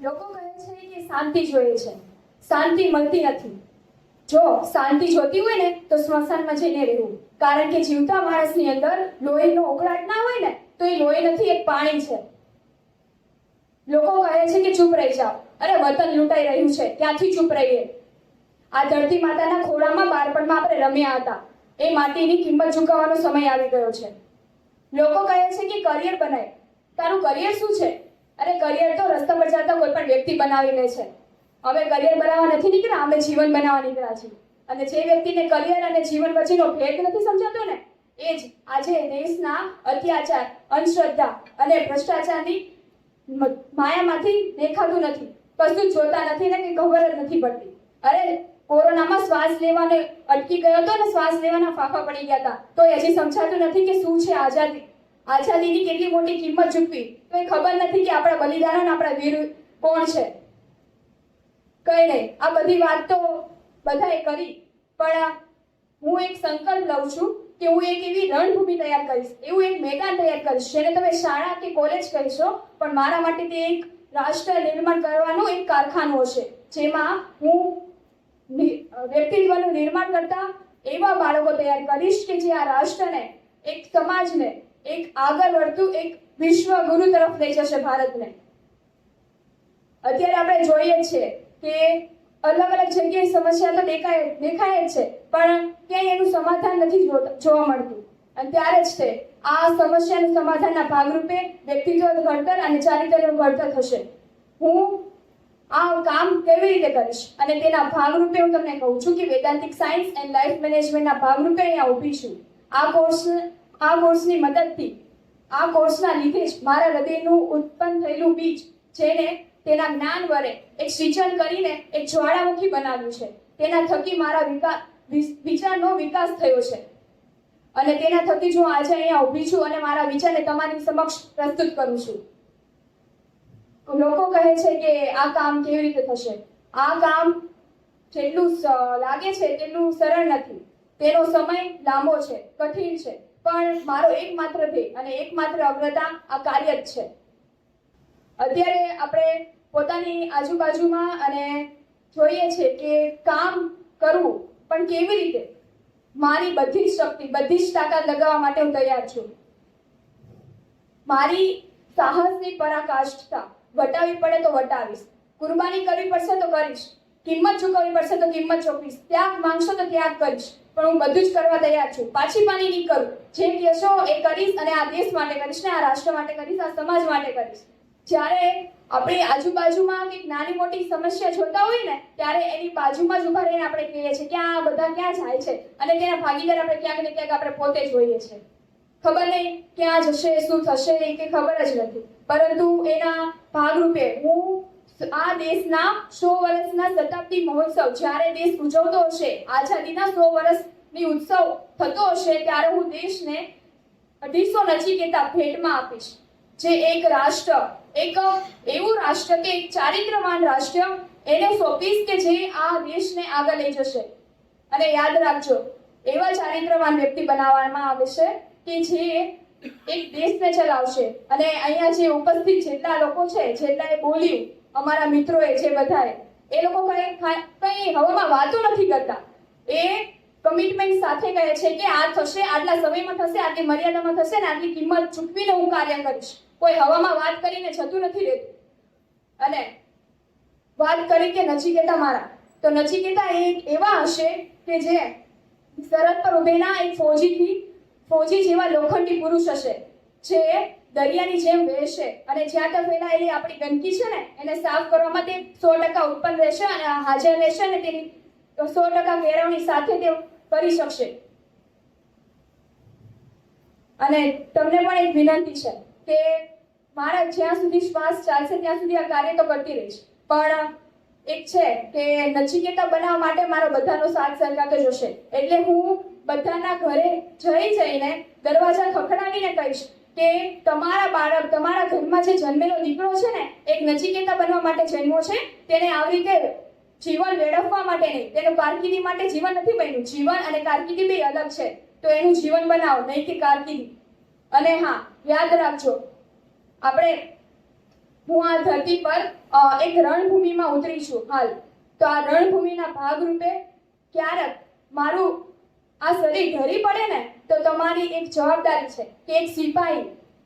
લોકો કહે છે કે શાંતિ જોઈએ છે, શાંતિ મળતી નથી. જો શાંતિ જોતી હોય ને તો સ્મશાનમાં જઈને રહેવું, કારણ કે જીવતા માણસની અંદર લોહીનો ઉકળાટ ના હોય ને તો એ લોહી નથી, એક પાણી છે. લોકો કહે છે કે ચૂપ રહી જાઓ, અરે વતન લૂંટાઈ રહ્યું છે, ક્યાંથી ચૂપ રહીએ? આ ધરતી માતાના ખોળામાં બાળપણમાં આપણે રમ્યા હતા, એ માટીની કિંમત ચૂકવવાનો સમય આવી ગયો છે. લોકો કહે છે કે કરિયર બનાય. તારું કરિયર શું છે? અરે કરિયર તો રસ્તા પર જતા કોઈ પણ વ્યક્તિ બનાવી લે છે. હવે કરિયર બનાવવા નથી નીકળ્યા, અમે જીવન બનાવવા નીકળ્યા છીએ. અને જે વ્યક્તિને કરિયર અને જીવન વચ્ચેનો ભેદ નથી સમજાતો ને, એ જ આજે દેશના અત્યાચાર, અંધશ્રદ્ધા અને ભ્રષ્ટાચારની માયામાંથી દેખાતું નથી, કશું જ જોતા નથી ને કંઈ ખબર જ નથી પડતી. અરે કોરોનામાં શ્વાસ લેવાને અટકી ગયો હતો ને શ્વાસ લેવાના ફાંફા પડી ગયા હતા, તો હજી સમજાતું નથી કે શું છે આઝાદી. આઝાદીની કેટલી મોટી કિંમત ચૂકવી તો એ ખબર નથી કે આપણા બલિદાનો અને આપણા વીર કોણ છે. કઈ નહીં, આ બધી વાત તો બધાએ કરી, પણ હું એક સંકલ્પ લઉં છું કે હું એક એવી રણભૂમિ તૈયાર કરીશ, એવું એક મેદાન તૈયાર કરીશ, જેને તમે શાળા કે કોલેજ કહીશો, પણ મારા માટે તે એક રાષ્ટ્ર નિર્માણ કરવાનું એક કારખાનું હશે, જેમાં હું વ્યક્તિત્વનું નિર્માણ કરતા એવા બાળકો તૈયાર કરીશ કે જે આ રાષ્ટ્રને, એક સમાજને, એક આગળ વધતું એક વિશ્વ ગુરુ તરફ લઈ જશે ભારતને. અત્યારે આપણે જોઈએ છીએ કે અલગ અલગ જગ્યાએ સમસ્યા તો દેખાય જ છે, પણ ક્યાંય એનું સમાધાન નથી જોવા મળતું. અને ત્યારે જ તે આ સમસ્યાનું સમાધાનના ભાગરૂપે વ્યક્તિત્વ ઘડતર અને ચારિત્ર્યનું ઘડતર થશે. હું આ કામ કેવી રીતે કરીશ અને તેના ભાગરૂપે હું તમને કહું છું કે વેદાંતિક સાયન્સ એન્ડ લાઈફ મેનેજમેન્ટના ભાગરૂપે અહીંયા ઊભી છું. આ કોર્સની મદદથી, આ કોર્સના લીધે જ મારા હૃદયનું ઉત્પન્ન થયેલું બીજ, જેને તેના જ્ઞાન વડે એક સિંચન કરીને એક જ્વાળામુખી બનાવ્યું છે, તેના થકી મારા વિચારનો વિકાસ થયો છે. અને તેના થકી જ હું આજે અહીંયા ઊભી છું અને મારા વિચારને તમારી સમક્ષ પ્રસ્તુત કરું છું. લોકો કહે છે કે આ કામ કેવી રીતે થશે? આ કામ જેટલું લાગે છે તેટલું સરળ નથી. તેનો સમય લાંબો છે, કઠિન છે, પણ મારો એકમાત્ર ધ્યેય અને એકમાત્ર અગ્રતા આ કાર્ય જ છે. અત્યારે આપણે પોતાની આજુબાજુમાં અને જોઈએ છે કે કામ કરવું, પણ કેવી રીતે? મારી બધી જ શક્તિ, બધી જ તાકાત લગાવવા માટે હું તૈયાર છું. મારી સાહસની પરાકાષ્ઠતા વટાવી પડે તો વટાવીશ, કુરબાની કરવી પડશે તો કરીશ, કિંમત ચૂકવવી પડશે તો કિંમત ચૂકવીશ, ત્યાગ માંગશો તો ત્યાગ કરીશ, પણ હું બધું જ કરવા તૈયાર છું. પાછી પાની નહીં કરું. જે કહેશો એ કરીશ અને આ દેશ માટે કરીશ ને આ રાષ્ટ્ર માટે કરીશ, આ સમાજ માટે કરીશ. જ્યારે આપણી આજુબાજુમાં કંઈક નાની મોટી સમસ્યા જોતા હોય ને, ત્યારે એની બાજુમાં જ ઉભા રહીને આપણે કહીએ છીએ કે આ બધા ક્યાં જાય છે, અને તેના ભાગીદાર આપણે ક્યાંક ને ક્યાંક આપણે પોતે જ હોઈએ છીએ. ખબર નહીં ક્યાં જશે, શું થશે એ કે ખબર જ નથી, પરંતુ એના ભાગરૂપે હું આ દેશના 100 વર્ષના શતાબ્દી મહોત્સવ, જ્યારે દેશ ઉજવતો હશે, આઝાદીના 100 વર્ષની ઉત્સવ થતો હશે, ત્યારે હું દેશને 250 નચિકેતા ભેટમાં આપીશ. જે એક રાષ્ટ્ર, એક એવું રાષ્ટ્ર કે એક ચારિત્રવાન રાષ્ટ્ર એને સોંપીશ કે જે આ દેશને આગળ લઈ જશે. અને યાદ રાખજો, એવા ચારિત્રવાન વ્યક્તિ બનાવવામાં આવે છે કે જે એક દેશને ચલાવશે. અને અહીંયા જે ઉપસ્થિત જેટલા લોકો છે, જેટલાએ બોલ્યું, અમારા મિત્રોએ જે બધાએ, એ લોકો કઈ હવામાં વાતો નથી કરતા, એ કમિટમેન્ટ સાથે કહે છે કે આ થશે, આટલા સમયમાં થશે, આટલી મર્યાદામાં થશે ને આટલી કિંમત ચૂકવીને હું કાર્ય કરીશ. કોઈ હવામાં વાત કરીને જતું નથી રહેતું. અને વાત કરી કે નચિકેતા મારા, તો નચિકેતા એક એવા હશે કે જે સરહદ પર ઉભેલા એક ફૌજી જેવા લોખંડી પુરુષ હશે, જે દરિયાની જેમ વહેશે અને જ્યાં ત્યાં ફેલાયેલી આપણી ગંદકી છે ને એને સાફ કરવામાં તે 100% ઉત્પન્ન રહેશે અને હાજર રહેશે અને તેની 100% કેળવણી સાથે તે કરી શકશે. અને તમને પણ એક વિનંતી છે કે મારા જ્યાં સુધી શ્વાસ ચાલશે ત્યાં સુધી આ કાર્ય તો કરતી રહીશ, પણ એક છે કે નચિકેતા બનાવવા માટે મારો બધાનો સાથ સહકાર તો જોશે. એટલે હું બધાના ઘરે જઈને દરવાજા ખખડાવીને કહીશ કે તમારા બાળક, તમારા ઘરમાં જે જન્મેલો દીકરો છે ને, એક નચિકેતા બનવા માટે જન્મ્યો છે, તેને આવી રીતે જીવન વેડફવા માટે નહીં, તેનું કારકિર્દી માટે જીવન નથી બન્યું. જીવન અને કારકિર્દી બે અલગ છે, તો એનું જીવન બનાવો, નહીં કે કારકિર્દી. અને હા, યાદ રાખજો, આપણે હું આ ધરતી પર એક રણભૂમિમાં ઉતરી છું હાલ. તો આ રણભૂમિના ભાગરૂપે ક્યારેક મારું આ શરીર ઢળી પડે ને તો તમારી એક જવાબદારી છે કે એક સિપાહી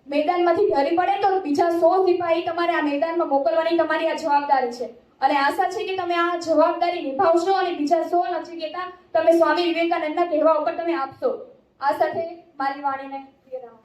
મેદાનમાંથી ઢળી પડે તો બીજા 100 સિપાહી તમારે આ મેદાનમાં મોકલવાની તમારી આ જવાબદારી છે. અને આશા છે કે તમે આ જવાબદારી નિભાવશો અને બીજા 100 નચિકેતા તમે સ્વામી વિવેકાનંદના કહેવા ઉપર તમે આપશો. આ સાથે મારી વાણીને વિરામ.